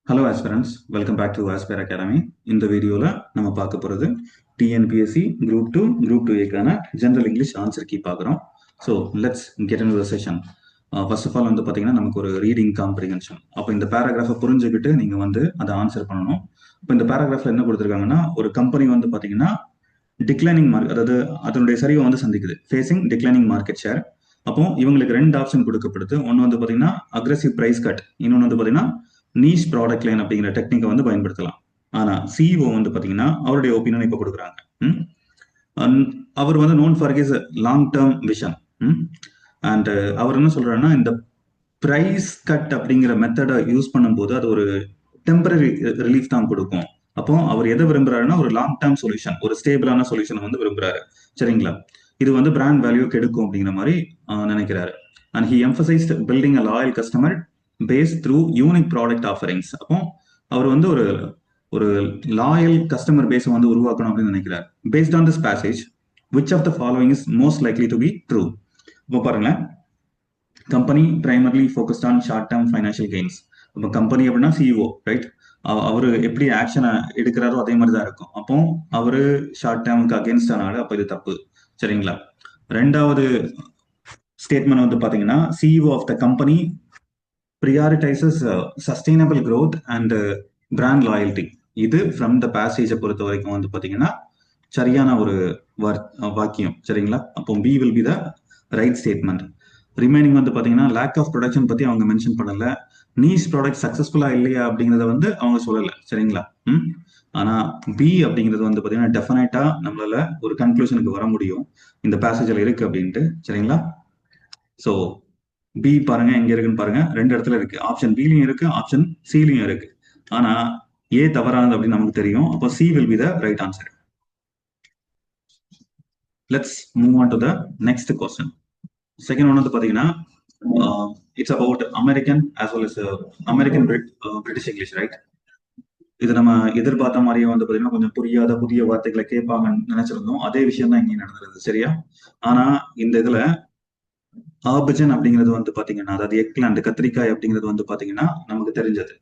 Hello aspirants, welcome back to Aspire Academy. இந்த வீடியோவில் நம்ம பார்க்க போகிறது டிஎன்பிஎஸ்சி குரூப் டூ ஏக்கான ஜென்ரல் இங்கிலீஷ் ஆன்சர் கீ பார்க்குறோம். So let's get in the session. First of all வந்து பார்த்தீங்கன்னா நமக்கு ஒரு ரீடிங் காம்ப்ரிஹென்ஷன். அப்போ இந்த பேராகிராஃபை புரிஞ்சுக்கிட்டு நீங்கள் வந்து அதை ஆன்சர் பண்ணணும். இப்போ இந்த பேராகிராஃபில் என்ன கொடுத்துருக்காங்கன்னா, ஒரு கம்பெனி வந்து பார்த்தீங்கன்னா டிக்ளைனிங் மார்க்கெட், அதாவது அதனுடைய சரிவை வந்து சந்திக்குது, ஃபேஸிங் டிக்ளைனிங் மார்க்கெட் ஷேர். அப்போ இவங்களுக்கு ரெண்டு ஆப்ஷன் கொடுக்கப்படுது. ஒன்று வந்து பார்த்தீங்கன்னா அக்ரெசிவ் ப்ரைஸ் கட், இன்னொன்று வந்து பார்த்தீங்கன்னா நீஷ் ப்ராடக்ட் லைன் அப்படிங்கிற டெக்னிக்கை வந்து பயன்படுத்தலாம். ஆனால் சிஇஓ வந்து பார்த்தீங்கன்னா அவருடைய ஒப்பீனியன் இப்போ கொடுக்குறாங்க. அவர் வந்து known for his long term vision. And அவர் என்ன சொல்றாருன்னா, இந்த ப்ரைஸ் கட் அப்படிங்கிற மெத்தடை யூஸ் பண்ணும்போது அது ஒரு டெம்பரரி ரிலீஃப் தான் கொடுக்கும். அப்போ அவர் எதை விரும்புறாருன்னா, ஒரு லாங் டேர்ம் சொல்யூஷன், ஒரு ஸ்டேபிளான சொல்யூஷன் வந்து விரும்புறாரு. சரிங்களா? இது வந்து பிராண்ட் வேல்யூ கெடுக்கும் அப்படிங்கிற மாதிரி நினைக்கிறாரு. And he emphasized building a loyal customer base through unique product offerings. அப்போ அவர் வந்து ஒரு ஒரு லாயல் கஸ்டமர் பேஸை வந்து உருவாக்கணும் அப்படின்னு நினைக்கிறார். Based on this passage which of the following is most likely to be true? இப்போ பாருங்களேன், company primarily focused on short term financial gains. இப்போ கம்பெனி அப்படின்னா சிஇஓ, ரைட்? அவரு எப்படி ஆக்ஷனை எடுக்கிறாரோ அதே மாதிரி தான் இருக்கும். அப்போ அவரு ஷார்ட் டேர்முக்கு அகேன்ஸ்டானால அப்போ இது தப்பு. சரிங்களா? ரெண்டாவது ஸ்டேட்மெண்ட் வந்து பாத்தீங்கன்னா, CEO of the company prioritizes sustainable growth and brand loyalty. இது ஃப்ரம் த பேசேஜை பொறுத்த வரைக்கும் வந்து பார்த்தீங்கன்னா சரியான ஒரு வாக்கியம். சரிங்களா? அப்போ B will be the right statement. Remaining வந்து பார்த்தீங்கன்னா லேக் ஆஃப் ப்ரொடக்ஷன் பற்றி அவங்க மென்ஷன் பண்ணல. நீஷ் ப்ராடக்ட் சக்ஸஸ்ஃபுல்லா இல்லையா அப்படிங்கிறத வந்து அவங்க சொல்லலை. சரிங்களா? ஆனால் பி அப்படிங்கிறது வந்து பார்த்தீங்கன்னா டெஃபினட்டா நம்மளால ஒரு கன்க்ளூஷனுக்கு வர முடியும் இந்த பேசேஜில் இருக்கு அப்படின்ட்டு. சரிங்களா? ஸோ பி பாருங்க, எங்க இருக்குன்னு பாருங்க. ரெண்டு இடத்துல இருக்கு. ஆப்ஷன் பிலையும் இருக்கு, ஆப்ஷன் சிலையும் இருக்கு. ஆனா ஏ தவறானது அப்படின்னு நமக்கு தெரியும். அப்போ C will be the right answer. Let's move on to the next question. Second one வந்து பாத்தீங்கன்னா it's about American as well as American British English, right? இது நம்ம எதிர்பார்த்த மாதிரியே வந்து பாத்தீங்கன்னா கொஞ்சம் புரியாத புதிய வார்த்தைகளை கேட்பாங்கன்னு நினைச்சிருந்தோம். அதே விஷயம் தான் இங்கே நடந்தது. சரியா? ஆனா இந்த இதுல ஆபஜன் அப்படிங்கிறது வந்து பாத்தீங்கன்னா, அதாவது எக்லாண்ட் கத்திரிக்காய் அப்படிங்கிறது வந்து பாத்தீங்கன்னா நமக்கு தெரிஞ்சது.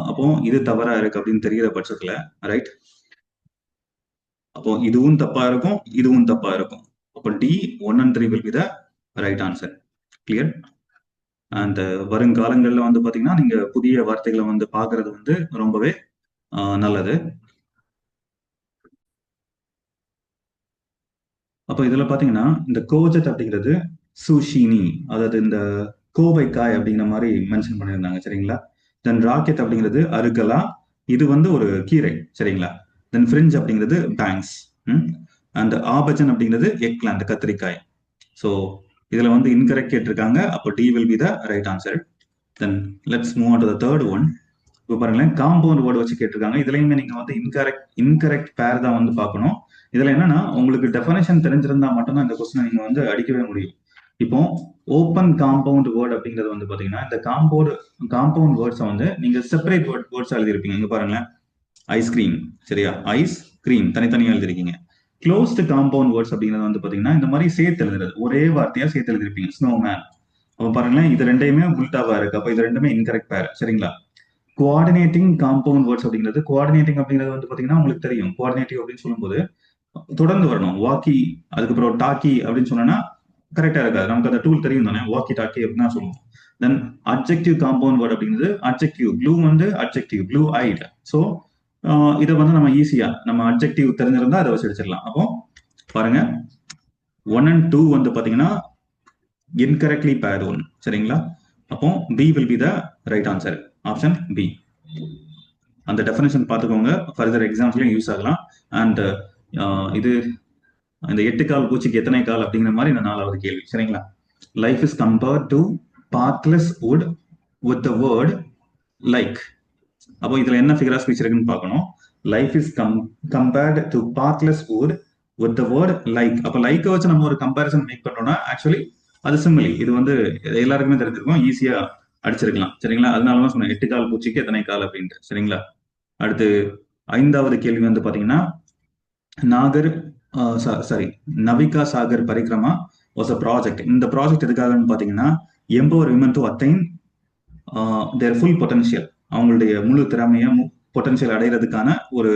அப்போ இது தவறா இருக்கு அப்படின்னு தெரிகிற பட்சத்துல, ரைட்? அப்போ இதுவும் தப்பா இருக்கும், இதுவும் தப்பா இருக்கும். அப்போ D 1 and 3 will be the right answer. Clear? And வருங்காலங்கள்ல வந்து பாத்தீங்கன்னா நீங்க புதிய வார்த்தைகளை வந்து பாக்குறது வந்து ரொம்பவே நல்லது. அப்போ இதுல பாத்தீங்கன்னா இந்த கோஜட் அப்படிங்கிறது சுஷினி, அதாவது இந்த கோவைக்காய் அப்படிங்கிற மாதிரி மென்ஷன் பண்ணியிருந்தாங்க. சரிங்களா? தென் ராக்கெட் அப்படிங்கிறது அருகலா, இது வந்து ஒரு கீரை. சரிங்களா? தென் ஃப்ரிஞ்ச் அப்படிங்கிறது பேங்க்ஸ். அண்ட் ஆபஜன் அப்படிங்கிறது எக்லாண்ட் கத்திரிக்காய். ஸோ இதுல வந்து இன்கரெக்ட் கேட்டிருக்காங்க. அப்போ D will be the right answer. Then let's move on to the third one. இப்போ பாருங்களேன், காம்பவுண்ட் வேர்டு வச்சு கேட்டிருக்காங்க. இதுலயுமே நீங்க வந்து இன்கரெக்ட் பேர் தான் வந்து பார்க்கணும். இதுல என்னன்னா, உங்களுக்கு டெஃபினேஷன் தெரிஞ்சிருந்தா மட்டும்தான் இந்த கொஸ்டினை நீங்க வந்து அடிக்கவே முடியும். இப்போ ஓப்பன் காம்பவுண்ட் வேர்டு அப்படிங்கிறது வந்து பாத்தீங்கன்னா, இந்த காம்பவுண்ட் வேர்ட்ஸை வந்து நீங்க செப்பரேட் வேர்ட்ஸ் எழுதிருப்பீங்க. இங்க பாருங்களேன், ஐஸ்கிரீம். சரியா? ஐஸ் கிரீம் தனித்தனியா எழுதிருக்கீங்க. க்ளோஸ்டு காம்பவுண்ட் வேர்ட்ஸ் அப்படிங்கிறது வந்து பாத்தீங்கன்னா இந்த மாதிரி சேர்த்து எழுதுறது, ஒரே வார்த்தையா சேர்த்து எழுதிருப்பீங்க. ஸ்னோமேன். அப்ப பாருங்களேன், இது ரெண்டையுமே உல்டாவா இருக்கு. அப்ப இது ரெண்டுமே இன்கரெக்ட் பேர். சரிங்களா? கோஆர்டினேட்டிங் காம்பவுண்ட் வேர்ட்ஸ் அப்படிங்கிறது, கோஆர்டினேட்டிங் அப்படிங்கிறது வந்து பாத்தீங்கன்னா உங்களுக்கு தெரியும். கோஆர்டினேட்டிவ் அப்படின்னு சொல்லும்போது தொடர்ந்து வரணும். வாக்கி, அதுக்கப்புறம் டாக்கி அப்படின்னு சொன்னா கரெக்டா இருக்காது. நமக்கு அந்த டூல் தெரியும் தானே, வாக்கி டாக்கி அப்படின்னு தான் சொல்லுவோம். தென் அட்ஜெக்டிவ் காம்பவுண்ட் வேர்ட் அப்படிங்கிறது அட்ஜெக்டிவ். ப்ளூ வந்து அட்ஜெக்டிவ், ப்ளூ ஐட். ஸோ இதை வந்து நம்ம ஈஸியா நம்ம அட்ஜெக்டிவ் தெரிஞ்சிருந்தா அதை வச்சு அடிச்சிடலாம். அப்போ பாருங்க, 1 and 2 வந்து பாத்தீங்கன்னா இன்கரெக்ட்லி பேர்ட் ஒன். சரிங்களா? அப்போ B will be the right answer. Option B. அந்த டெஃபினேஷன் பார்த்துக்கோங்க, ஃபர்தர் எக்ஸாம்ஸ்லயும் யூஸ் ஆகலாம். அண்ட் இது இந்த 8 கால் பூச்சிக்கு எத்தனை கால் அப்படிங்கிற மாதிரி இந்த 4வது கேள்வி. சரிங்களா? Life is compared to pathless wood with the word like. அப்போ இதுல என்ன ஃபிகர் ஆஃப் ஸ்பீச் இருக்குன்னு பார்க்கணும். Life is compared to pathless wood with the word like. அப்போ லைக்கை வச்சு நம்ம ஒரு கம்பேரிசன் மேக் பண்றோம்னா ஆக்சுவலி அது சிமிலி. இது வந்து எல்லாருக்குமே தெரிஞ்சிருக்கும், ஈஸியா அடிச்சிருக்கலாம். சரிங்களா? அதனாலதான் சொன்னேன் 8 கால் பூச்சிக்கு எத்தனை கால் அப்படின்ட்டு. சரிங்களா? அடுத்து 5வது கேள்வி வந்து பாத்தீங்கன்னா, Navika Sagar Parikrama was a project. இந்த ப்ராஜெக்ட் எதுக்காகன்னு பாத்தீங்கன்னா, empower women to attain their full potential. அவங்களுடைய முழு திறமையை பொட்டன்ஷியல் அடைகிறதுக்கான ஒரு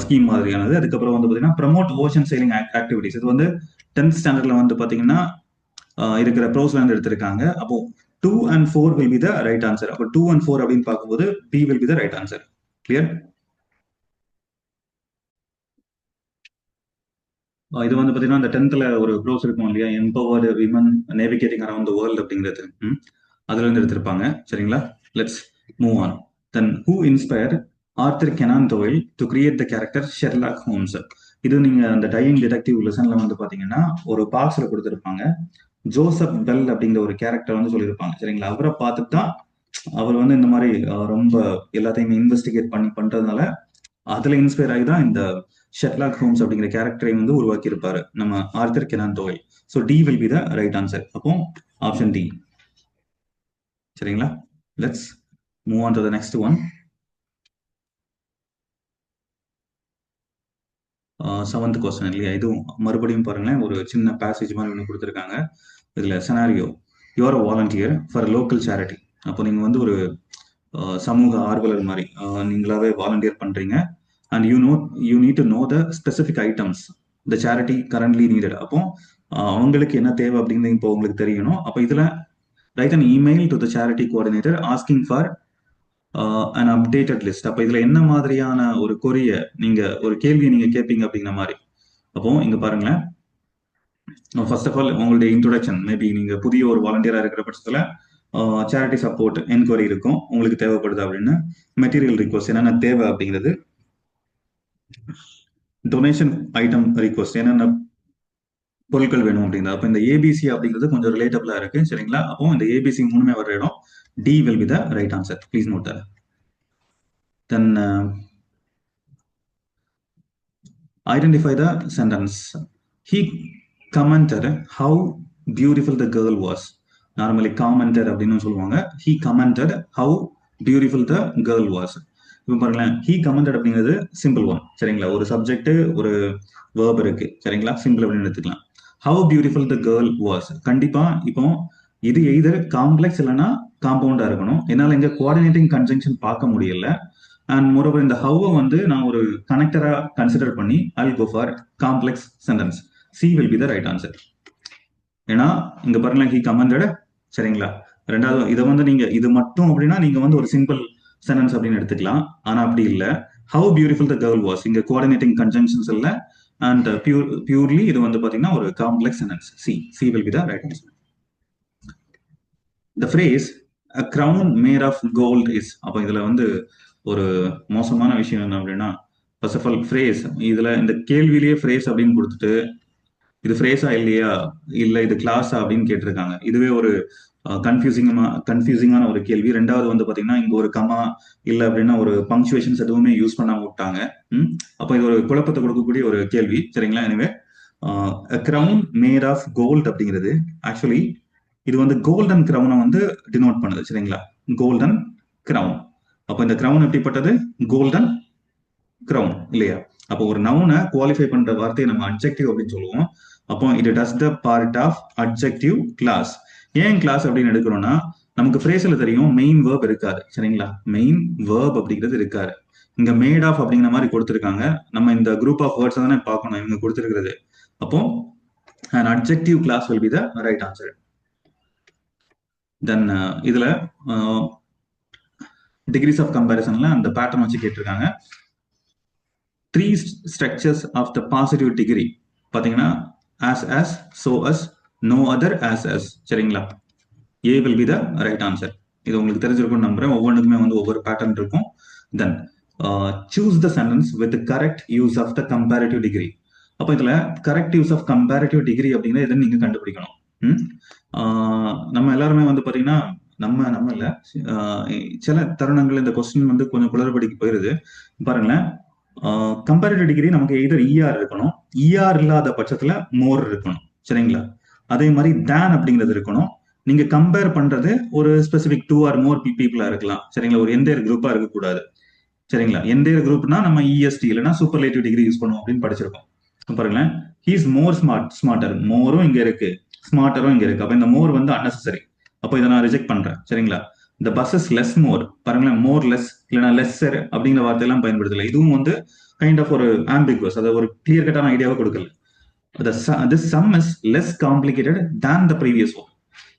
ஸ்கீம் மாதிரியானது. அதுக்கப்புறம் வந்து பார்த்தீங்கன்னா ப்ரமோட் ஓஷன் சைலிங் ஆக்டிவிட்டிஸ். இது வந்து 10th ஸ்டாண்டர்ட்ல வந்து பார்த்தீங்கன்னா இருக்கிற ப்ரோஸ்ல இருந்து எடுத்திருக்காங்க. அப்போ 2 and 4 will be the right answer. அப்போ 2 and 4 அப்படின்னு பார்க்கும்போது B will be the right answer. Clear? இது வந்து பார்த்தீங்கன்னா அந்த 10th ஒரு ப்ரோஸ் இருக்கும் இல்லையா, empowered women navigating around the world அப்படிங்கிறது, அதுல இருந்து எடுத்திருப்பாங்க. சரிங்களா? Let's move on. Then who inspire Arthur Conan Doyle to create the character Sherlock Holmes. இது நீங்க அந்த டையிங் டிடெக்டிவ் லெசன்ல வந்து பாத்தீங்கன்னா ஒரு பாக்ஸ்ல கொடுத்திருப்பாங்க. ஜோசப் பெல் அப்படிங்கிற ஒரு கேரக்டர் வந்து சொல்லியிருப்பாங்க. சரிங்களா? அவரை பார்த்துட்டு தான் அவர் வந்து இந்த மாதிரி ரொம்ப எல்லாத்தையுமே இன்வெஸ்டிகேட் பண்றதுனால அதுல இன்ஸ்பயர் ஆகி தான் இந்த ஷெர்லாக் ஹோம்ஸ் அப்படிங்கிற கேரக்டரை வந்து உருவாக்கி இருப்பாரு நம்ம Arthur Conan Doyle. So D will be the right answer. அப்போ ஆப்ஷன் டி. சரிங்களா? Let's move on to the next one. 7th question இல்லையா, இதுவும் மறுபடியும் பாருங்களேன், ஒரு சின்ன பேசேஜ் மாதிரி ஒன்று கொடுத்துருக்காங்க. இதுல scenario, you are a volunteer for local charity. அப்போ நீங்க வந்து ஒரு சமூக ஆர்வலர் மாதிரி நீங்களாவே வாலண்டியர் பண்றீங்க. And you need to know the specific items the charity currently needed. அப்போ அவங்களுக்கு என்ன தேவை அப்படின்னு இப்போ உங்களுக்கு தெரியணும். அப்போ இதுல right an email to the charity coordinator asking for an updated list. அப்போ இதுல என்ன மாதிரியான ஒரு கொரிய நீங்க ஒரு கேள்வியை நீங்க கேட்பீங்க அப்படிங்கிற மாதிரி. அப்போ இங்க பாருங்களேன், ஃபர்ஸ்ட் ஆஃப் ஆல் உங்களுடைய இன்ட்ரோடக்ஷன், மேபி நீங்க புதிய ஒரு வாலண்டியரா இருக்கிற பட்சத்துல சேரிட்டி சப்போர்ட் என்கொயரி இருக்கும், உங்களுக்கு தேவைப்படுது அப்படின்னு. மெட்டீரியல் ரிக்வஸ்ட், என்னென்ன தேவை அப்படிங்கிறது. டொனேஷன் ஐட்டம் ரிக்வஸ்ட், என்னென்ன பொருட்கள் வேணும் அப்படிங்கிறது. அப்போ இந்த ஏபிசி அப்படிங்கிறது கொஞ்சம் ரிலேட்டபிளா இருக்கு. சரிங்களா? அப்போ இந்த ஏபிசி மூணுமே வர இடம் D will be the right answer. Please note that. Then identify the sentence. He commented how beautiful the girl was. Normally commented அப்படின்னு சொல்லுவாங்க. He commented how beautiful the girl was. இப்போ பாருங்களேன், he commented அப்படிங்கிறது simple one. சரிங்களா? ஒரு subject ஒரு verb இருக்கு. சரிங்களா? சிம்பிள் அப்படின்னு எடுத்துக்கலாம். How beautiful the girl was, கண்டிப்பா இப்போ இது எய்தர் காம்ப்ளெக்ஸ் இல்லைன்னா காம்பவுண்டா இருக்கணும். என்னால இங்க கோஆர்டினேட்டிங் கன்ஜங்ஷன் பார்க்க முடியல. அண்ட் மோரோவர் இந்த ஹவ் வந்து நான் ஒரு கனெக்டரா கன்சிடர் பண்ணி I go for complex sentence. C will be the right answer. ஏன்னா இங்க பாருங்களேன், ஹி கமெண்டட். சரிங்களா? ரெண்டாவது இதை வந்து நீங்க இது மட்டும் அப்படின்னா நீங்க வந்து ஒரு சிம்பிள் சென்டென்ஸ் அப்படின்னு எடுத்துக்கலாம். ஆனா அப்படி இல்லை. How beautiful the girl was, இங்க கோஆர்டினேட்டிங் கன்ஜங்ஷன்ஸ் இல்ல. அண்ட் பியூர்லி இது வந்து பாத்தீங்கன்னா ஒரு complex sentence. C will be the right answer. The phrase a crown made of gold is. அப்போ இதுல வந்து ஒரு மோசமான விஷயம் என்ன அப்படின்னா, ஃபர்ஸ்ட் ஆஃப் ஆல் ஃப்ரேஸ், இதுல இந்த கேள்வியிலேயே ஃப்ரேஸ் அப்படின்னு கொடுத்துட்டு இது ஃப்ரேஸா இல்லையா, இல்ல இது கிளாஸா அப்படின்னு கேட்டிருக்காங்க. இதுவே ஒரு கன்ஃபியூசிங்கான ஒரு கேள்வி. ரெண்டாவது வந்து பாத்தீங்கன்னா இங்க ஒரு கமா இல்ல அப்படின்னா ஒரு பங்க்சுவேஷன்ஸ் எதுவுமே யூஸ் பண்ணாம விட்டாங்க. அப்போ இது ஒரு குழப்பத்தை கொடுக்கக்கூடிய ஒரு கேள்வி. சரிங்களா? எனவே கிரவுன் மேட் ஆஃப் கோல்ட் அப்படிங்கிறது ஆக்சுவலி இது வந்து கோல்டன் கிரவுனை வந்து டினோட் பண்ணுது. சரிங்களா? Golden crown. அப்போ இந்த கிரவுன் எப்படிப்பட்டது? கோல்டன் கிரவுன் இல்லையா? அப்போ ஒரு நவுனை குவாலிஃபை பண்ற வார்த்தையை நம்ம அட்ஜெக்டிவ் அப்படின்னு சொல்லுவோம். அப்போ it does the part of adjective class. ஏன் கிளாஸ் அப்படின்னு எடுக்கிறோம்னா, நமக்கு ஃப்ரேஸ்ல தெரியும் மெயின் வேர்ப் இருக்காது. சரிங்களா? மெயின் வேர்ப் அப்படிங்கிறது இருக்காது. இங்க மேட் ஆஃப் அப்படிங்கிற மாதிரி கொடுத்துருக்காங்க. நம்ம இந்த குரூப் ஆஃப் வேர்ட்ஸ் தானே பார்க்கணும் இவங்க கொடுத்துருக்கிறது. அப்போ an adjective class will be the right answer. தென் இதுல டிகிரிஸ் ஆஃப் கம்பேரிசன்ல அந்த பேட்டர்ன் வச்சு கேட்டிருக்காங்க. 3 structures of the positive degree பாத்தீங்கன்னா as, so as, no other as. சரிங்களா? A will be the right answer. இது உங்களுக்கு தெரிஞ்சிருக்கும் நம்புறேன். ஒவ்வொன்றுக்குமே வந்து ஒவ்வொரு பேட்டர்ன் இருக்கும். தென் choose the sentence with the correct use of the comparative degree. அப்போ இதுல correct use of comparative degree அப்படிங்கிறது எதுன்னு நீங்க கண்டுபிடிக்கணும். நம்ம எல்லாருமே வந்து பாத்தீங்கன்னா நம்ம இல்ல, சில தருணங்கள் இந்த கொஸ்டின் வந்து கொஞ்சம் குளறுபடிக்கு போயிருது. பாருங்களேன், கம்பேரிட்டிவ் டிகிரி நமக்கு எதர் இஆர் இருக்கணும், இஆர் இல்லாத பட்சத்துல மோர் இருக்கணும். சரிங்களா? அதே மாதிரி தேன் அப்படிங்கிறது இருக்கணும். நீங்க கம்பேர் பண்றது ஒரு ஸ்பெசிபிக் 2 or more பீப்புளா இருக்கலாம். சரிங்களா? ஒரு என்டையர் குரூப்பா இருக்கக்கூடாது. சரிங்களா? என்டையர் குரூப்னா நம்ம இஎஸ்டி இல்லைன்னா சூப்பர்லேட்டிவ் டிகிரி யூஸ் பண்ணுவோம் அப்படின்னு படிச்சிருக்கோம். பாருங்களேன், ஹீஸ் மோர் ஸ்மார்ட்டர், மோரும் இங்க இருக்கு, ஸ்மார்ட்டரும் இங்க இருக்கு. அப்ப இந்த மோர் வந்து அன்னெசரி. அப்போ இதை நான் ரிஜெக்ட் பண்றேன். சரிங்களா? த பஸ் இஸ் லெஸ் மோர் பாருங்களேன், மோர் லெஸ் இல்லைன்னா லெஸ்ஸர் அப்படிங்கிற வார்த்தையெல்லாம் பயன்படுத்தல. இதுவும் வந்து கைண்ட் ஆஃப் ஒரு ஆம்பிகுவஸ், அதை ஒரு கிளியர் கட்டான ஐடியாவை கொடுக்கல. This some is less complicated than the previous one.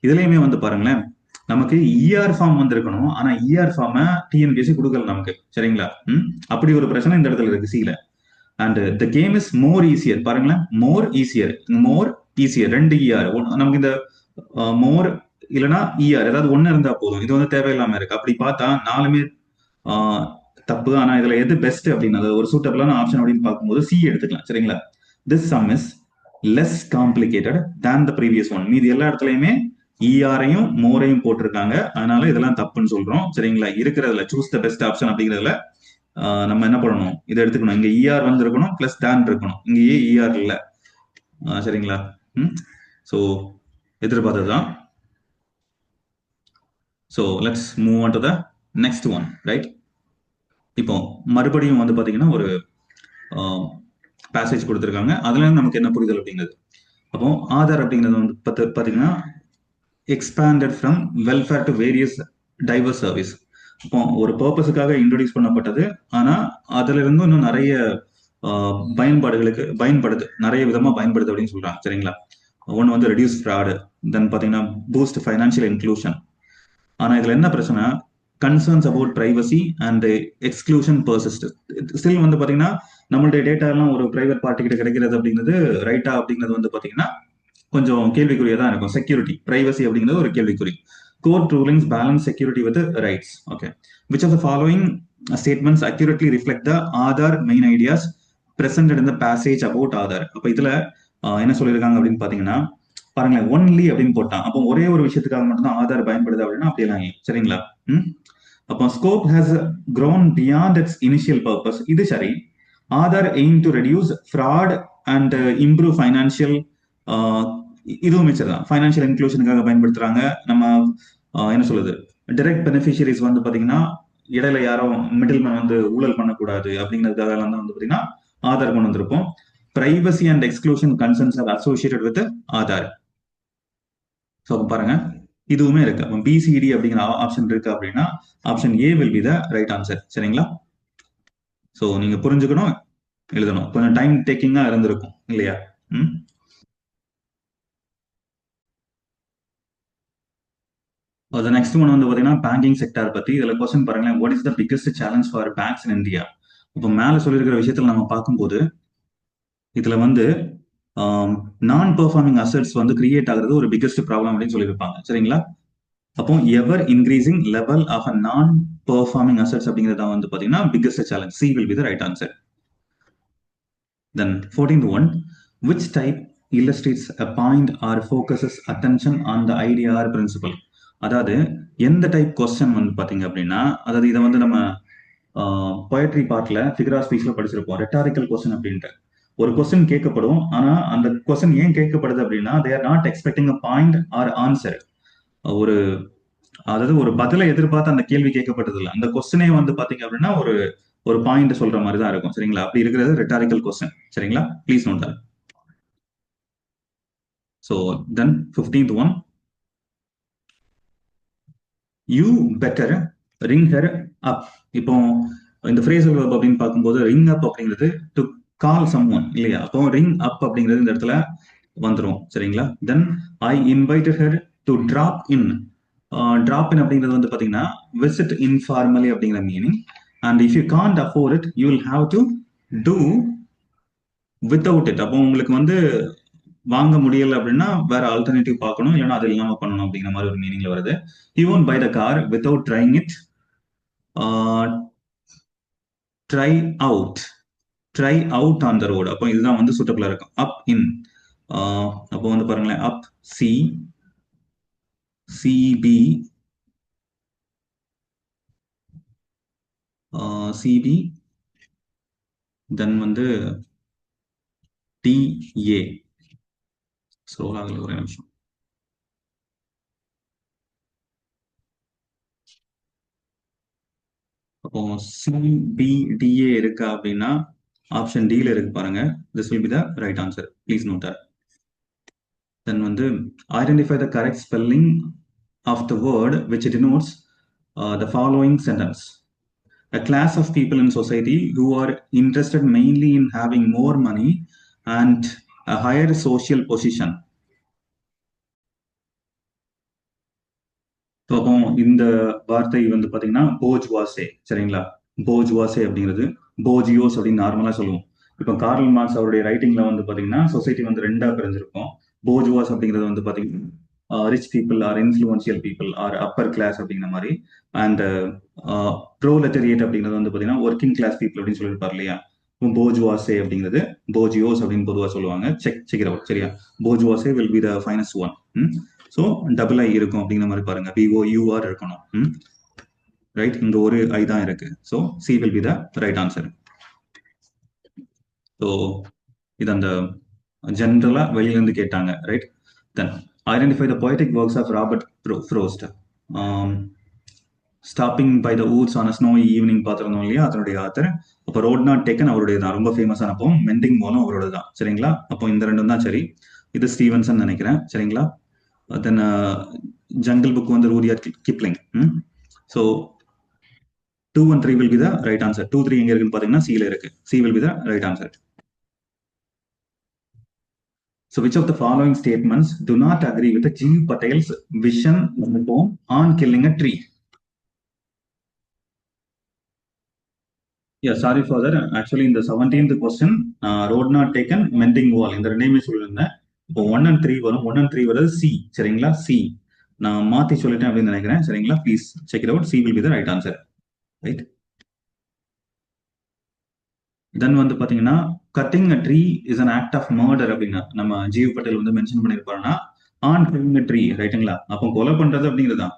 இதுலயுமே வந்து பாருங்களேன், நமக்கு இஆர் ஃபார்ம் வந்திருக்கணும், ஆனா இஆர் ஃபார்ம டிஎன்பிஎஸ்சி கொடுக்கல நமக்கு, சரிங்களா? அப்படி ஒரு பிரச்சனை இந்த இடத்துல இருக்கு சில. And the game is more easier, பாருங்களேன், மோர் ஈஸியர், ரெண்டு இஆர் நமக்கு இந்த மோர் இல்லைன்னா இஆர் ஏதாவது ஒண்ணு இருந்தா போதும். இது வந்து தேவையில்லாம இருக்கு. அப்படி பார்த்தா நாலுமே தப்பு. ஆனா இதுல எது பெஸ்ட் அப்படின்னா ஒரு சூட்டபிளான ஆப்ஷன் அப்படின்னு பார்க்கும்போது சி எடுத்துக்கலாம், சரிங்களா? This some is less complicated than the previous one. மீதி எல்லா இடத்துலயுமே இஆரையும் மோரையும் போட்டிருக்காங்க, அதனால இதெல்லாம் தப்புன்னு சொல்றோம், சரிங்களா? இருக்கிறதுல சூஸ் த பெஸ்ட் ஆப்ஷன் அப்படிங்கிறதுல நம்ம என்ன பண்ணணும், இதை எடுத்துக்கணும். இங்க இஆர் வந்து இருக்கணும் பிளஸ் தேன் இருக்கணும், இங்கேயே இஆர் இல்ல, சரிங்களா? ஸோ எதிர்பார்த்ததுதான். So let's move on to the next one, right? இப்போ மறுபடியும் வந்து பாத்தீங்கன்னா ஒரு பேசேஜ் கொடுத்துருக்காங்க. அதுல இருந்து நமக்கு என்ன புரிதல் அப்படிங்கிறது. அப்போ ஆதார் அப்படிங்கிறது வந்து பாத்தீங்கன்னா expanded from welfare to various divorce service. இப்போ ஒரு பர்பஸுக்காக இன்ட்ரோடியூஸ் பண்ணப்பட்டது, ஆனா அதுல இருந்து இன்னும் நிறைய பயன்பாடுகளுக்கு பயன்படுது, நிறைய விதமா பயன்படுது அப்படின்னு சொல்றாங்க, சரிங்களா? ஒன்று வந்து ரெடியூஸ் ஃப்ராடு, தென் பாத்தீங்கன்னா பூஸ்ட் ஃபைனான்சியல் இன்க்ளூஷன். ஆனா இதுல என்ன பிரச்சனை, concerns about privacy and exclusion persist. Still வந்து பாத்தீங்கன்னா நம்மளுடைய டேட்டா எல்லாம் ஒரு பிரைவேட் பார்ட்டி கிட்ட கிடைக்கிறது அப்படிங்கிறது ரைட்டா அப்படிங்கிறது வந்து பாத்தீங்கன்னா கொஞ்சம் கேள்விக்குறியா தான் இருக்கும். செக்யூரிட்டி, பிரைவசி அப்படிங்கிறது ஒரு கேள்விக்குறி. Court rulings balance security with rights. Okay, which of the following statements accurately reflect the Aadhaar main ideas presented in the passage about Aadhaar. அப்ப இதுல என்ன சொல்லியிருக்காங்க அப்படின்னு பாத்தீங்கன்னா பாருங்களேன், ஒன்லி அப்படின்னு போட்டான். அப்போ ஒரே ஒரு விஷயத்துக்காக மட்டும் தான் ஆதார் பயன்படுது அப்படின்னா அப்படியெல்லாம் இல்லை, சரிங்களா? அப்போ scope has grown beyond it's initial purpose. இது சரி. Aadhaar aim to reduce fraud and improve financial, இதுவும் மிச்சம் ஃபைனான்சியல் இன்க்ளூஷனுக்காக பயன்படுத்துறாங்க. நம்ம என்ன சொல்லுது, டைரக்ட் பெனிஃபிஷியரிஸ் வந்து பாத்தீங்கன்னா இடையில யாரும் மிடில் மேன் வந்து ஊழல் பண்ணக்கூடாது அப்படிங்கிறதுக்காக எல்லாம் தான் வந்து பாத்தீங்கன்னா ஆதார் கொண்டு வந்திருப்போம். Privacy and exclusion concerns are associated with Aadhaar. So பாருங்க, இதுவுமே இருக்கு. அப்போ பிசிடி அப்படிங்கிற ஆப்ஷன் இருக்கு அப்படின்னா option A will be the right answer, சரிங்களா? ஸோ நீங்க புரிஞ்சுக்கணும், எழுதணும். கொஞ்சம் டைம் டேக்கிங்கா இருந்திருக்கும் இல்லையா? நெக்ஸ்ட் ஒன் வந்து பாத்தீங்கன்னா பேங்கிங் செக்டார் பத்தி. இதுல கொஸ்டின் பாருங்களேன், what is the biggest challenge for banks in India? இப்போ மேல சொல்லியிருக்கிற விஷயத்துல நம்ம பார்க்கும்போது இதுல வந்து நான் பெர்ஃபார்மிங் அசெட்ஸ் வந்து கிரியேட் ஆகுறது ஒரு பிகஸ்ட் ப்ராப்ளம் அப்படின்னு சொல்லியிருப்பாங்க, சரிங்களா? அப்போ ever increasing level of a non performing assets அப்படிங்கிறத வந்து பாத்தீங்கன்னா biggest challenge. C will be the right answer. Then 14th one, which type illustrates a point or focuses attention on the idea or principle. அதாவது எந்த type question வந்து பாத்தீங்க அப்படின்னா, அதாவது இதை வந்து நம்ம பொயட்ரி பார்ட்ல ஃபிகர் ஆஃப் ஸ்பீச்ல படிச்சிருப்போம், ரெட்டாரிக்கல் கொஸ்டின் அப்படின்ட்டு. ஒரு கொஸ்டின் கேட்கப்படும், ஆனா அந்த கொஸ்டின் ஏன் கேட்கப்படுது அப்படின்னா they are not expecting a point or answer. ஒரு அதாவது ஒரு பதிலை எதிர்பார்த்து அந்த கேள்வி கேட்கப்பட்டது இல்லை. அந்த கொஸ்டினே வந்து பாத்தீங்க அப்படின்னா ஒரு ஒரு பாயிண்ட் சொல்ற மாதிரி தான் இருக்கும், சரிங்களா? அப்படி இருக்கிறது ரெட்டாரிக்கல் கொஸ்டின், சரிங்களா? Please note that. So then 15th one, you better ring her up. இப்போ இந்த ஃப்ரேசல் வெர்ப் அப்படின்னு பார்க்கும்போது ரிங் அப் அப்படிங்கிறது டு கால் சம் ஒன் இல்லையா? அப்போ ரிங் அப் அப்படிங்கிறது இந்த இடத்துல வந்துடும், சரிங்களா? Then I invited her to drop in. Drop in அப்படிங்கிறது வந்து பாத்தீங்கன்னா விசிட் இன்ஃபார்மலி அப்படிங்கிற meaning. And if you can't afford it you will have to do without it. அப்போ உங்களுக்கு வந்து வாங்க முடியல அப்படின்னா வேற ஆல்டர்னேட்டிவ் பார்க்கணும், இல்லைன்னா அது இல்லாம பண்ணணும் அப்படிங்கிற மாதிரி ஒரு மீனிங்ல வருது. You won't buy the car without trying it. Try out, try out on the road. அப்போ இதுதான் வந்து சூட்டபிளா இருக்கும். அப் இன், அப்போ வந்து பாருங்களேன், அப் சி சிபி சிபி தென் வந்து டிஏ. ஸ்லோவா ஆகல, ஒரே நிமிஷம். அப்போ சிபிடிஏ இருக்கா அப்படின்னா ஆப்ஷன் டில இருக்கு பாருங்க. This will be the right answer, please note that. Then வந்து identify the correct spelling of the word which denotes the following sentence. A class of people in society who are interested mainly in having more money and a higher social position. அப்போ இந்த வார்த்தை வந்து பாத்தீங்கன்னா போஜ் வாசே, சரிங்களா? போஜ் வாசே அப்படிங்கிறது போஜியோஸ் அப்படின்னு நார்மலா சொல்லுவோம். இப்போ கார்ல் மார்க்ஸ் அவருடைய ரைட்டிங்ல வந்து பாத்தீங்கன்னா சொசைட்டி வந்து ரெண்டா பிரிஞ்சிருக்கும். போஜ்வாஸ் அப்படிங்கிறது வந்து பாத்தீங்கன்னா rich people are influential people are upper class அப்படிங்கிற மாதிரி, அண்ட் ப்ரோலெட்டரியேட் அப்படிங்கிறது வந்து பாத்தீங்கன்னா ஒர்க்கிங் கிளாஸ் பீப்புள் அப்படின்னு சொல்லியிருப்பார் இல்லையா? போஜ்வாசே அப்படிங்கிறது போஜியோஸ் அப்படின்னு பொதுவாக சொல்லுவாங்க. செக் அவுட், சரியா? போஜ்வாசே will be the finest one. So double I இருக்கும் அப்படிங்கிற மாதிரி பாருங்க. பிஓயூஆர் இருக்கணும், ரைட்? இங்க ஒரு ஐ தான் இருக்கு. So C will be the right answer. So இது அந்த ஜென்ரலா வெளியிலிருந்து கேட்டாங்க, right? Then identify the poetic works of Robert Frost. Stopping by the woods on snowy evening பார்த்துருந்தோம் இல்லையா? அதனுடைய ஆத்தர். அப்போ ரோட் நாட் டேக்கன் அவருடைய தான், ரொம்ப ஃபேமஸான போம். மெண்டிங் வாலும் அவரோட தான், சரிங்களா? அப்போ இந்த ரெண்டும் தான் சரி. இது ஸ்டீவன்சன் நினைக்கிறேன், சரிங்களா? தென் ஜங்கிள் புக் வந்து ரூடியார்ட் Kipling. So 2 and 3 will be the right answer. 2, 3 எங்க இருக்குன்னு பாத்தீங்கன்னா C ல இருக்கு. C will be the right answer. So which of the following statements do not agree with the G. Patel's vision of the poem on killing a tree? Yeah, sorry for that. Actually, in the 17th question, road not taken, mending wall. இந்த ரெண்டையுமே சொல்லியிருந்தேன். இப்போ 1 and 3 வரும். 1 and 3 வர்றது C, சரிங்களா? C. நான் மாத்தி சொல்லிட்டேன் அப்படின்னு நினைக்கிறேன், சரிங்களா? Please check it out. C will be the right answer, right? Then வந்து பாத்தீங்கன்னா cutting a tree is an act of murder அப்படின்னா நம்ம ஜிவ் பட்டேல் வந்து மென்ஷன் பண்ணியிருப்பாருன்னா ஆன் கில்லிங் அ ட்ரீ, ரைட்டுங்களா? அப்போ கொலை பண்றது அப்படிங்கிறது தான்.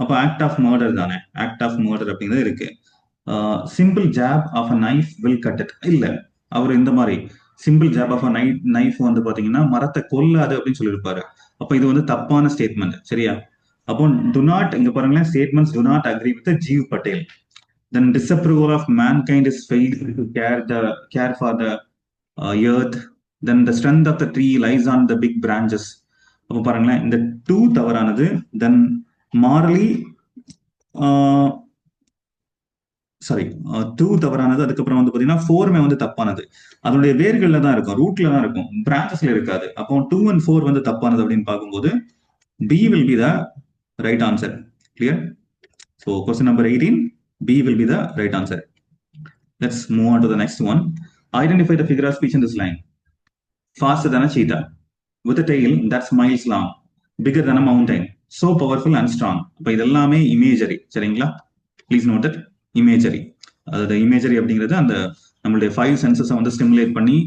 அப்போ ஆக்ட் ஆஃப் மர்டர் தானே, ஆக்ட் ஆஃப் மர்டர் அப்படிங்கிறது இருக்கு. Simple job of a knife will cut it, இல்ல அவர் இந்த மாதிரி simple job of a knife வந்து பாத்தீங்கன்னா மரத்தை கொல்லாது அப்படின்னு சொல்லியிருப்பாரு. அப்போ இது வந்து தப்பான ஸ்டேட்மெண்ட், சரியா? அப்போ டு நாட், இங்க பாருங்களேன், statements do not agree with Jiv Patel. Then disapproval of mankind is failure to care for the earth. Then the strength of the tree lies on the big branches. அப்போ பாருங்களேன், இந்த டூ தவறானது. தென் morally sorry, two தவறானது. அதுக்கப்புறம் வந்து பாத்தீங்கன்னா ஃபோருமே வந்து தப்பானது. அதனுடைய வேர்கள்ல தான் இருக்கும், ரூட்ல தான் இருக்கும், பிரான்ச்சஸ்ல இருக்காது. அப்போ 2 and 4 வந்து தப்பானது அப்படின்னு பார்க்கும்போது B will be the right answer. Clear? So question number 18, B will be the right answer. Let's move on to the next one. Identify the figure of speech in this line. Faster than a cheetah, with a tail that's miles long, bigger than a mountain, so powerful and strong. இப்போ இதெல்லாமே imagery, சரிங்களா? Please note that imagery. அதாவது imagery அப்படிங்கிறது அந்த நம்மளுடைய 5 சென்சஸை வந்து stimulate பண்ணி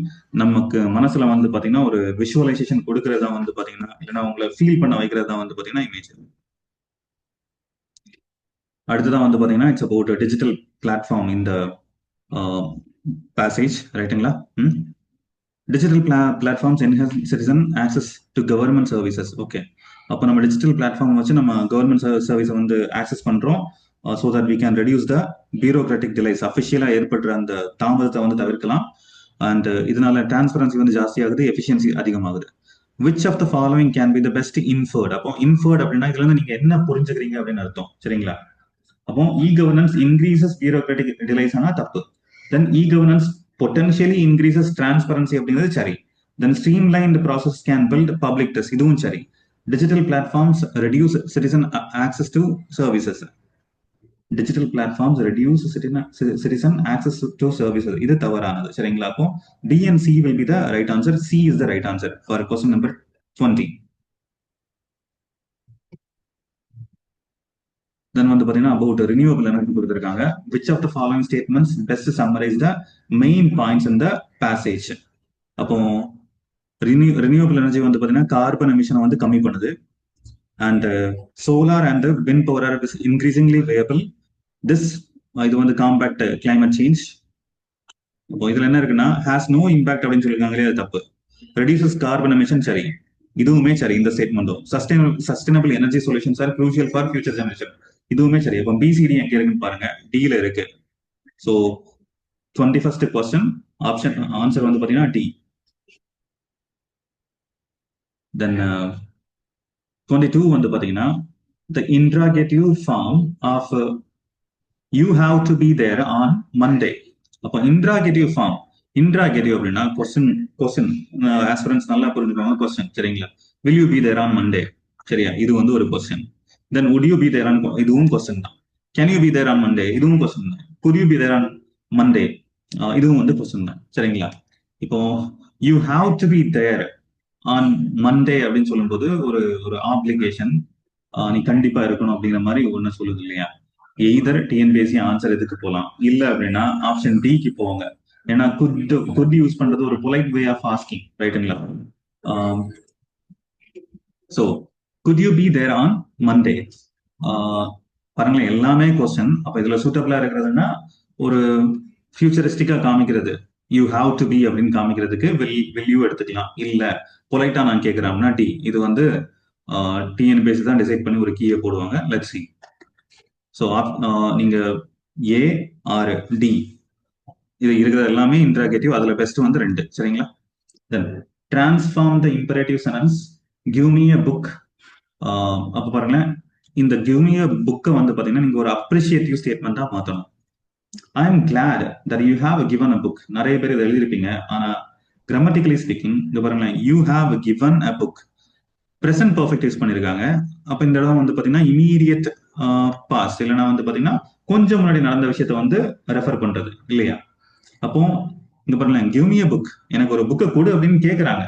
நமக்கு மனசுல வந்து பாத்தீங்கன்னா ஒரு விஷுவலைசேஷன் கொடுக்கறதா வந்து பாத்தீங்கன்னா, இல்லைன்னா உங்களை ஃபீல் பண்ண வைக்கிறதா வந்து பாத்தீங்கன்னா இமேஜரி. அடுத்ததான் வந்து பாத்தீங்கன்னா இட்ஸ் அபவுட் டிஜிட்டல் பிளாட்ஃபார்ம் இந்த பேசேஜ், ரைட்டுங்களா? Digital platforms enhance citizen access to government services. Okay, அப்போ நம்ம டிஜிட்டல் பிளாட்ஃபார்ம் வச்சு நம்ம கவர்மெண்ட் சர்வீஸை வந்து ஆக்சஸ் பண்றோம். So that we can reduce the bureaucratic delays, அஃபிஷியலா ஏற்படுற அந்த தாமதத்தை வந்து தவிர்க்கலாம். அண்ட் இதனால டிரான்ஸ்பரன்சி வந்து ஜாஸ்தியாகுது, எஃபிஷியன்சி அதிகமாகுது. Which of the following can be the best inferred? அப்போ இன்ஃபர்ட் அப்படின்னா இதுல இருந்து நீங்க என்ன புரிஞ்சுக்கிறீங்க அப்படின்னு அர்த்தம், சரிங்களா? அப்போ e governance increases bureaucratic delays ஆனா தப்பு. Then e governance potentially increases transparency அப்படிங்கிறது சரி. Then streamlined process can build public trust, இதுவும் சரி. Digital platforms reduce citizen access to services. Digital platforms reduce citizen access to services, இது தவறானது, சரிங்களா? அப்போ D and C will be the right answer. C is the right answer for question number 20. Then வந்து பாத்தீங்கன்னா about renewable energy கொடுத்துருக்காங்க. Which of the following statements best summarize the main points in the passage? அப்போ renewable energy வந்து பாத்தீங்கன்னா carbon எமிஷனை வந்து கம்மி பண்ணுது. And solar and wind power are increasingly viable. This இது வந்து காம்பேக்ட் கிளைமேட் சேஞ்ச். இப்போ இதுல என்ன இருக்குன்னா ஹேஸ் நோ இம்பாக்ட் அப்படின்னு சொல்லியிருக்காங்களே, அது தப்பு. ரெடியூசஸ் கார்பன் எமிஷன் சரி, இதுவுமே சரி. இந்த ஸ்டேட்மெண்ட்டும் sustainable energy solutions are crucial for future generation, இதுவுமே சரி. அப்போ பிசிடி எங்க இருக்குன்னு பாருங்க, டில இருக்கு. So 21st question option answer வந்து பாத்தீங்கன்னா டி. தென் 22 வந்து பாத்தீங்கன்னா the interrogative form of you have to be there on Monday. அப்போ interrogative form, interrogative அப்படின்னா கொஸ்டின் ஆஸ்பிரன்ஸ் நல்லா புரிஞ்சுக்கோங்க. கொஸ்டின் சரிங்களா? will you be there on Monday? சரியா? இது வந்து ஒரு question. then would you be there on, இதுவும் கொஸ்டின் தான். can you be there on Monday? இதுவும் கொஸ்டின் தான். could you be there on Monday? இதுவும் வந்து கொஸ்டின் தான். சரிங்களா? இப்போ you have to be there on Monday அப்படின்னு சொல்லும்போது ஒரு ஒரு ஆப்ளிகேஷன், நீ கண்டிப்பா இருக்கணும் அப்படிங்கிற மாதிரி ஒண்ணு சொல்லுது இல்லையா? எய்தர் டிஎன்பிஎஸ்சி ஆன்சர் எதுக்கு போகலாம், இல்ல அப்படின்னா ஆப்ஷன் டிக்கு போவாங்க. ஏன்னா குட் யூஸ் பண்றது ஒரு பொலைட் வே ஆஃப் ஆஸ்கிங், ரைட்டுங்களா? So could you be there on Monday, பாருங்களேன் எல்லாமே கொஸ்டின். அப்ப இதுல சூட்டபிளா இருக்கிறதுன்னா ஒரு ஃபியூச்சரிஸ்டிக்கா காமிக்கிறது, யூ ஹாவ் டு பி அப்படின்னு காமிக்கிறதுக்கு வில் யூ எடுத்துக்கலாம். இல்ல பொலைட்டா நான் கேட்கிறேன்னா டி. இது வந்து டிஎன்பிஎஸ்சி தான் டிசைட் பண்ணி ஒரு கீயை போடுவாங்க. Let's see. ஸோ நீங்க ஏ ஆர் டி இது இருக்கிறது எல்லாமே இன்டராகேட்டிவ். அதுல பெஸ்ட் வந்து 2. சரிங்களா? Then transform the imperative sentence give me a book. அப்ப பாருங்களேன், இந்த கிவ் மீ அ புக்கை வந்து பாத்தீங்கன்னா நீங்க ஒரு அப்ரிஷியேட்டிவ் ஸ்டேட்மெண்டா மாத்தணும். I am glad that you have given a book. நிறைய பேர் இதை எழுதிருப்பீங்க. ஆனா கிராமட்டிக்கலி ஸ்பீக்கிங் இங்க பாருங்களேன், you have given a book present perfect use பண்ணிருக்காங்க. அப்ப இந்த இடம் வந்து பாத்தீங்கன்னா இமீடியட் பாஸ்ட், இல்லைன்னா வந்து பாத்தீங்கன்னா கொஞ்சம் முன்னாடி நடந்த விஷயத்த வந்து ரெஃபர் பண்றது இல்லையா? அப்போ இங்க பாருங்களேன், கிவ் மீ அ புக், எனக்கு ஒரு புக்கை கொடு அப்படின்னு கேக்குறாங்க.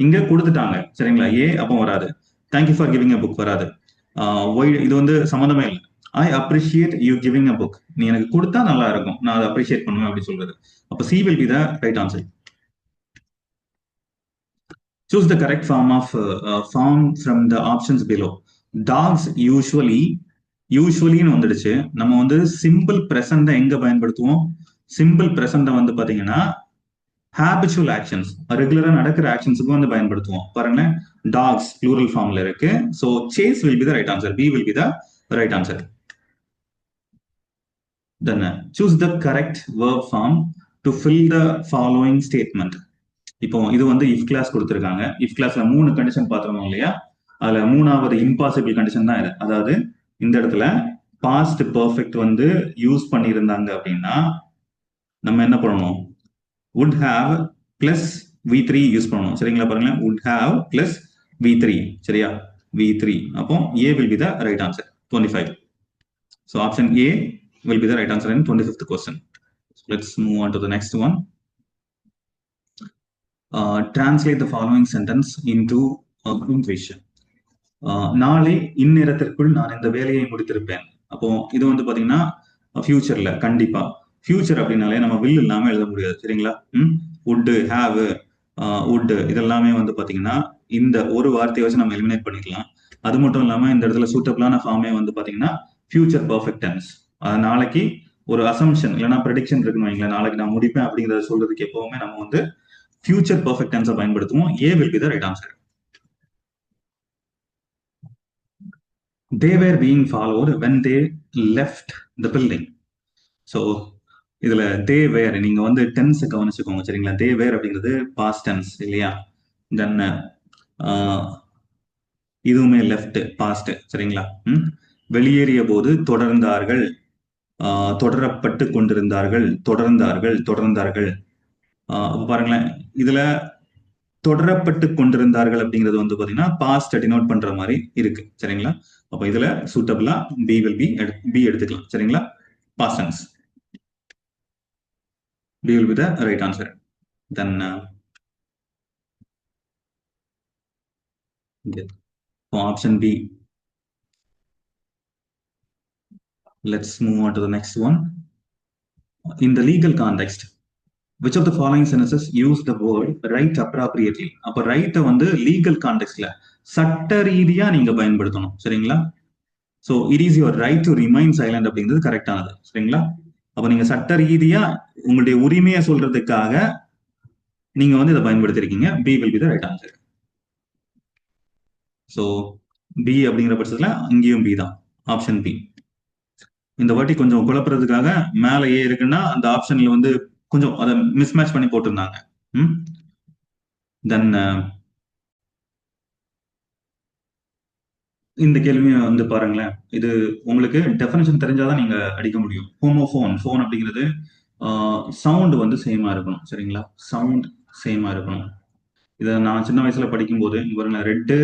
இங்க கொடுத்துட்டாங்க. சரிங்களா? ஏ அப்போ வராது. Thank you for giving a book வராது. இது வந்து சம்மந்தமே இல்லை. I appreciate you giving a book, நீ எனக்கு கொடுத்தா நல்லா இருக்கும், நான் அதை அப்ரிஷியேட் பண்ணுவேன் அப்படின்னு சொல்றது. அப்போ C will be the right answer. Choose the correct form from the options below. Dogs usually வந்துடுச்சு. நம்ம வந்து சிம்பிள் பிரசன்ட் எங்க பயன்படுத்துவோம்? சிம்பிள் பிரசன்ட் வந்து பாத்தீங்கன்னா ஹாபிச்சுவல் ஆக்ஷன்ஸ், ரெகுலரா நடக்கிற ஆக்ஷன்ஸுக்கு வந்து பயன்படுத்துவோம். பாருங்க, டாக்ஸ் ப்ளூரல் ஃபார்ம்ல இருக்கு. So chase will be the right answer. B will be the right answer. Then choose the correct verb form to fill the following statement. இப்போ இது வந்து இஃப் கிளாஸ் கொடுத்துருக்காங்க. இஃப் கிளாஸ்ல 3 கண்டிஷன் பார்த்துருந்தோம் இல்லையா? அதுல 3வது இம்பாசிபிள் கண்டிஷன் தான் இது. அதாவது இந்த இடத்துல பாஸ்ட் பெர்ஃபெக்ட் வந்து யூஸ் பண்ணியிருந்தாங்க அப்படின்னா நம்ம என்ன பண்ணணும்? would have plus V3 use பண்ணணும். சரிங்களா? பாருங்க, would have பிளஸ் V3. சரியா? V3. அப்போ A will be the right answer. 25. So option A will be the right answer in 25th question. So let's move on to the next one. Translate the following sentence into English. நாளை இந்நேரத்திற்குள் நான் இந்த வேலையை முடித்திருப்பேன். அப்போ இது வந்து பாத்தீங்கன்னா ஃபியூச்சர்ல கண்டிப்பா. ஃபியூச்சர் அப்படின்னாலே நம்ம வில் இல்லாம எழுத முடியாது. சரிங்களா? would have would இதெல்லாமே வந்து பாத்தீங்கன்னா இந்த ஒரு வார்த்தையை வச்சு நம்ம எலிமினேட் பண்ணிக்கலாம். அது மட்டும் இல்லாம இந்த இடத்துல சூட்டபிளான ஃபார்மே வந்து பாத்தீங்கன்னா ஃபியூச்சர் பர்ஃபெக்ட் டென்ஸ். நாளைக்கு ஒரு அசம்ஷன் இல்லைன்னா ப்ரெடிக்ஷன் இருக்குன்னு வைங்களேன், நாளைக்கு நான் முடிப்பேன் அப்படிங்கறத சொல்றதுக்கு எப்பவுமே நம்ம வந்து ஃபியூச்சர் பர்ஃபெக்ட் டென்ஸை பயன்படுத்துவோம். A will be the right answer. They were being followed when they left the building. So இதுல they were நீங்க வந்து டென்ஸ் கவனிச்சுக்கோங்க. சரிங்களா? they were அப்படிங்கிறது பாஸ்ட் டென்ஸ் இல்லையா? தென் இதுவுமே லெஃப்ட் பாஸ்ட். சரிங்களா? வெளியேறிய போது தொடர்ந்தார்கள், தொடரப்பட்டு கொண்டிருந்தார்கள், தொடர்ந்தார்கள். பாருங்களேன், இதுல தொடரப்பட்டு கொண்டிருந்தார்கள் அப்படிங்கிறது வந்து பாத்தீங்கன்னா பாஸ்ட் டினோட் பண்ற மாதிரி இருக்கு. சரிங்களா? அப்ப இதுல சூட்டபிளா பி வில் பி எடுத்துக்கலாம். சரிங்களா? Past tense. B will be the right answer. Then option B. Let's move on to the next one. In the legal context, which of the following sentences use the word right appropriately? அப்ப right வந்து legal contextல சட்ட ரீதியா நீங்க பயன்படுத்தணும். சரிங்களா? So it is your right to remain silent அப்படிங்கிறது கரெக்டானது. சரிங்களா? அப்ப நீங்க சட்ட ரீதியா உங்களுடைய உரிமையை சொல்றதுக்காக நீங்க வந்து இதை பயன்படுத்திருக்கீங்க. B will be the right answer. So B அப்படிங்கிற பட்சத்துல இங்கேயும் B தான். Option B. இந்த வாட்டி கொஞ்சம் குழப்பறதுக்காக மேல ஏ இருக்குன்னா அந்த ஆப்ஷன்ல வந்து கொஞ்சம் அதை மிஸ்மேட்ச் பண்ணி போட்டிருந்தாங்க. தென் இந்த கேள்வியை வந்து பாருங்களேன். இது உங்களுக்கு டெஃபினேஷன் தெரிஞ்சாதான் நீங்க அடிக்க முடியும். ஹோமோஃபோன் ஃபோன் அப்படிங்கிறது சவுண்ட் வந்து சேமா இருக்கணும். சரிங்களா? சவுண்ட் சேமா இருக்கணும். இதை நான் சின்ன வயசுல படிக்கும்போது இங்க பாருங்க ரெட்டு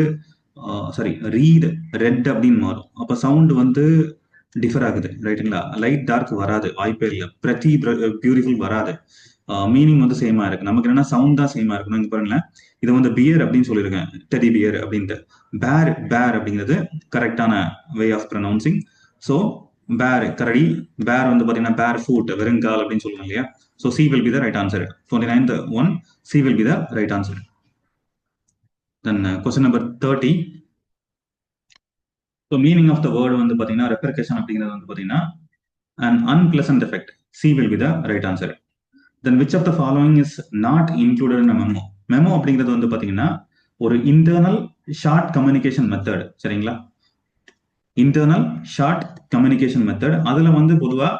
சாரி ரீட் ரெட் அப்படின்னு மாறும். அப்ப சவுண்ட் வந்து டிஃபர் ஆகுது ரைட்டுங்களா? லைட் டார்க் வராது, வாய்ப்பே இல்லை. பிரதி பியூட்டிஃபுல் வராது. மீனிங் வந்து சேமா இருக்கு. நமக்கு என்னன்னா சவுண்ட் தான் சேமா இருக்கணும். இங்க பாருங்களேன், இதை வந்து பியர் அப்படின்னு சொல்லியிருக்கேன், டெடி பியர் அப்படின்ட்டு. பேர் பேர் அப்படிங்கிறது கரெக்டான வே ஆஃப் ப்ரொனவுன்சிங். ஸோ பேர் கரடி, பேர் வந்து பார்த்தீங்கன்னா பேர் ஃபுட் வெறுங்கால் அப்படின்னு சொல்லுவோம் இல்லையா? So C will be the right answer. 29th one, C will be the right answer. Then question number 30. So meaning of the word வந்து பார்த்தீங்கன்னா ரெப்பர்கஷன் அப்படிங்கிறது வந்து பார்த்தீங்கன்னா an unpleasant effect. C will be the right answer. Then which of the following is not included in a memo? Memo அப்படிங்கிறது வந்து பார்த்தீங்கன்னா ஒரு internal short communication method. சரிங்களா? Internal short communication method. அதில் வந்து பொதுவாக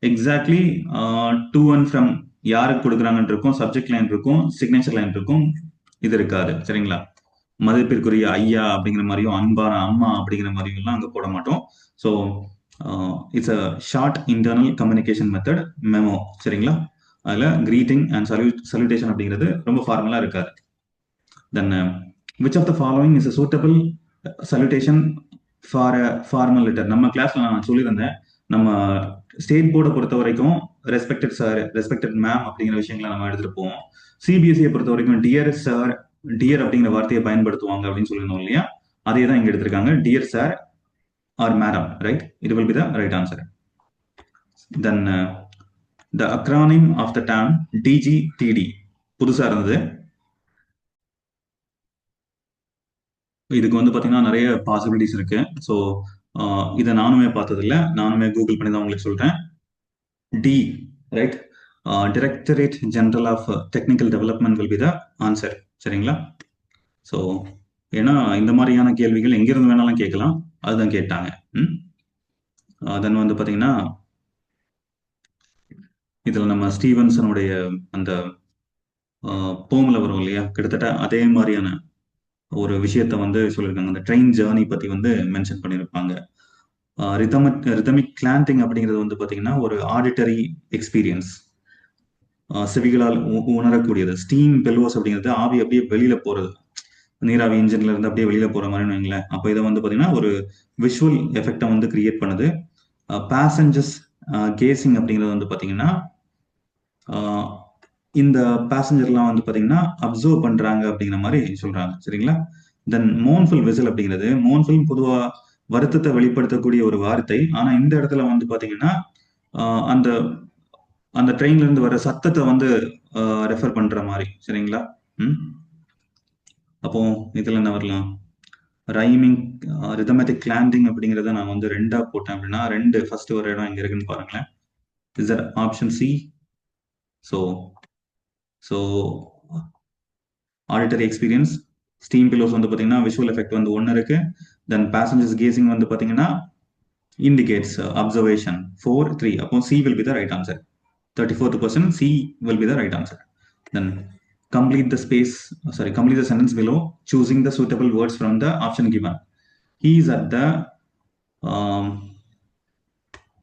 எக்ஸாக்ட்லி டு அண்ட் ஃப்ரம் யாருக்கு கொடுக்குறாங்கன்னு இருக்கும், சப்ஜெக்ட் லைன் இருக்கும், சிக்னேச்சர் லைன் இருக்கும். இது இருக்காது. சரிங்களா? மதிப்பிற்குரிய ஐயா அப்படிங்கிற மாதிரியும் அன்பான அம்மா அப்படிங்கிற மாதிரியும் எல்லாம் அங்கே போட மாட்டோம். So it's a short internal communication method memo. சரிங்களா? அதில் கிரீட்டிங் அண்ட் சல்யூட்டேஷன் அப்படிங்கிறது ரொம்ப ஃபார்மலாக இருக்காது. Then which of the following is a suitable salutation for a formal letter? நம்ம கிளாஸ்ல நான் சொல்லியிருந்தேன், நம்ம ஸ்டேட் போர்டை பொறுத்த வரைக்கும் ரெஸ்பெக்டட் சார், ரெஸ்பெக்டட் மேம் அப்படிங்கிற விஷயங்களை நம்ம எடுத்துட்டு போவோம். சிபிஎஸ்சியை பொறுத்த வரைக்கும் டியர் சார், டியர் அப்படிங்கிற வார்த்தையை பயன்படுத்துவாங்க அப்படின்னு சொல்லியிருந்தோம் இல்லையா? அதே தான் இங்க எடுத்திருக்காங்க, dear sir or madam. Right, it will be the right answer. Then the acronym of the term DGTD புதுசா இருந்தது. இதுக்கு வந்து பாத்தீங்கன்னா நிறைய பாசிபிலிட்டிஸ் இருக்கு. ஸோ இதை நானுமே பார்த்தது இல்லை, நானுமே கூகுள் பண்ணி தான் உங்களுக்கு சொல்றேன். D, right, directorate general of technical development will be the answer. சரிங்களா? ஸோ ஏன்னா இந்த மாதிரியான கேள்விகள் எங்கிருந்து வேணாலும் கேட்கலாம், அதுதான் கேட்டாங்க. தென் வந்து பாத்தீங்கன்னா இதுல நம்ம ஸ்டீவன்சனுடைய அந்த போம்ல வரும் இல்லையா, கிட்டத்தட்ட அதே மாதிரியான ஒரு விஷயத்த வந்து சொல்லியிருக்காங்க. அந்த ட்ரெயின் ஜேர்னி பத்தி வந்து மென்ஷன் பண்ணியிருப்பாங்க. ரிதமிக் கிளாண்டிங் அப்படிங்கிறது வந்து பாத்தீங்கன்னா ஒரு ஆடிட்டரி எக்ஸ்பீரியன்ஸ், செவிகளால் உணரக்கூடியது. ஸ்டீம் பெல்வோஸ் அப்படிங்கிறது ஆவி அப்படியே வெளியில போறது, நீராவி இன்ஜின்ல இருந்து அப்படியே வெளியில போற மாதிரி வைங்களேன். அப்போ இதை வந்து பாத்தீங்கன்னா ஒரு விஷுவல் எஃபெக்டை வந்து கிரியேட் பண்ணுது. பேசஞ்சர்ஸ் கேசிங் அப்படிங்கிறது வந்து பாத்தீங்கன்னா இந்த பேசஞ்சர்லாம் வந்து பாத்தீங்கன்னா அப்சர்வ் பண்றாங்க அப்படிங்கிற மாதிரி சொல்றாங்க. சரிங்களா? தென் மோன்ஃபுல் விசில் அப்படிங்கிறது, மோன்ஃபுல் பொதுவா வருத்தத்தை வெளிப்படுத்தக்கூடிய ஒரு வார்த்தை. ஆனா இந்த இடத்துல வந்து பாத்தீங்கன்னா அந்த அந்த ட்ரெயின்ல இருந்து வர சத்தத்தை வந்து ரெஃபர் பண்ற மாதிரி. சரிங்களா? அப்போ இதுல என்ன வரலாம்? ரைமிங், ரிதமேட்டிக் கிளாண்டிங் அப்படிங்கிறத நான் வந்து ரெண்டா போட்டேன் அப்படின்னா, ரெண்டு ஃபர்ஸ்ட் ஒரு இடம் எங்க இருக்குன்னு பாருங்களேன். Is that option C? So auditory experience, steam below வந்து பார்த்தீங்கன்னா விஷுவல் எஃபெக்ட் வந்து ஒன்று இருக்கு. தென் பேசஞ்சர்ஸ் கேசிங் வந்து பார்த்தீங்கன்னா இண்டிகேட்ஸ் அப்சர்வேஷன். 4, 3. அப்போ C will be the right answer. 34th question, C will be the right answer. Then complete the space, complete the sentence below, choosing the suitable words from the option given. He is at the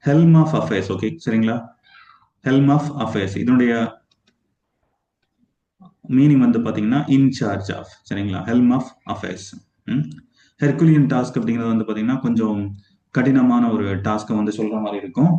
helm of affairs. Okay, சரிங்களா? helm of affairs இதனுடைய meaning வந்து பாத்தீங்கன்னா in charge of. சரிங்களா? Helm of affairs. Herculean task அப்படிங்கிறது வந்து பாத்தீங்கன்னா கொஞ்சம் கடினமான ஒரு டாஸ்க்கை வந்து சொல்ற மாதிரி இருக்கும்.